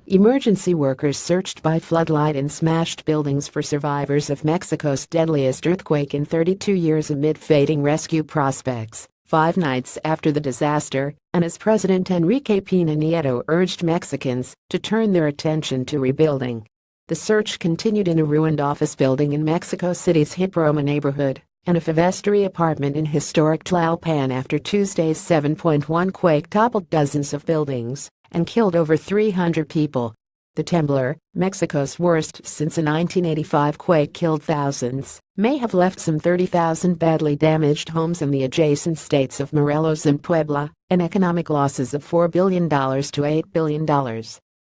Emergency workers searched by floodlight in smashed buildings for survivors of Mexico's deadliest earthquake in 32 years amid fading rescue prospects, 5 nights after the disaster, and as President Enrique Pena Nieto urged Mexicans to turn their attention to rebuilding. The search continued in a ruined office building in Mexico City's hip Roma neighborhood and a five-story apartment in historic Tlalpan after Tuesday's 7.1 quake toppled dozens of buildings and killed over 300 people. The temblor, Mexico's worst since a 1985 quake killed thousands, may have left some 30,000 badly damaged homes in the adjacent states of Morelos and Puebla, and economic losses of $4 billion to $8 billion.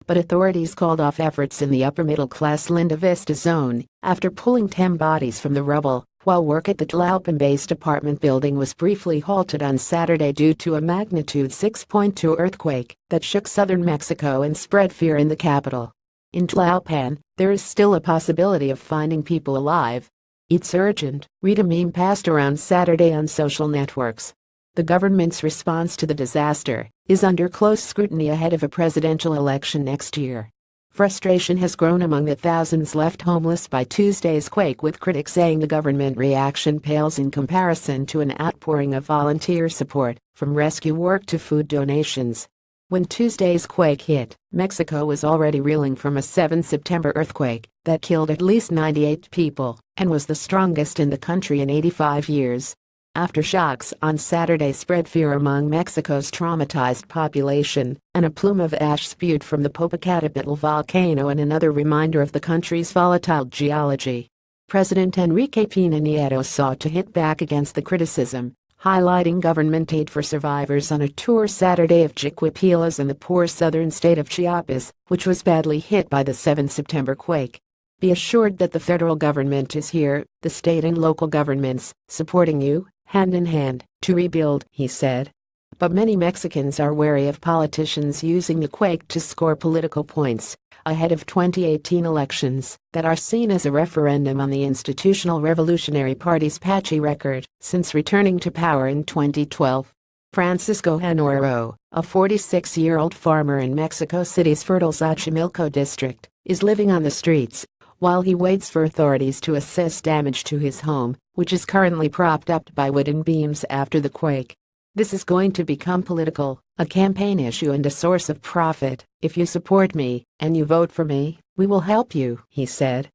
But authorities called off efforts in the upper-middle-class Linda Vista zone after pulling 10 bodies from the rubble, while work at the Tlalpan-based apartment building was briefly halted on Saturday due to a magnitude 6.2 earthquake that shook southern Mexico and spread fear in the capital. In Tlalpan, there is still a possibility of finding people alive. "It's urgent," read a meme passed around Saturday on social networks. The government's response to the disaster is under close scrutiny ahead of a presidential election next year. Frustration has grown among the thousands left homeless by Tuesday's quake, with critics saying the government reaction pales in comparison to an outpouring of volunteer support, from rescue work to food donations. When Tuesday's quake hit, Mexico was already reeling from a 7 September earthquake that killed at least 98 people and was the strongest in the country in 85 years. Aftershocks on Saturday spread fear among Mexico's traumatized population, and a plume of ash spewed from the Popocatépetl volcano, and another reminder of the country's volatile geology. President Enrique Pena Nieto sought to hit back against the criticism, highlighting government aid for survivors on a tour Saturday of Chiquipilas and the poor southern state of Chiapas, which was badly hit by the 7 September quake. "Be assured that the federal government is here, the state and local governments, supporting you, hand in hand, to rebuild," he said. But many Mexicans are wary of politicians using the quake to score political points ahead of 2018 elections that are seen as a referendum on the institutional Revolutionary Party's patchy record since returning to power in 2012. Francisco Honorero, a 46-year-old farmer in Mexico City's fertile Xochimilco district, is living on the streets while he waits for authorities to assess damage to his home, which is currently propped up by wooden beams after the quake. "This is going to become political, a campaign issue and a source of profit. If you support me and you vote for me, we will help you," he said.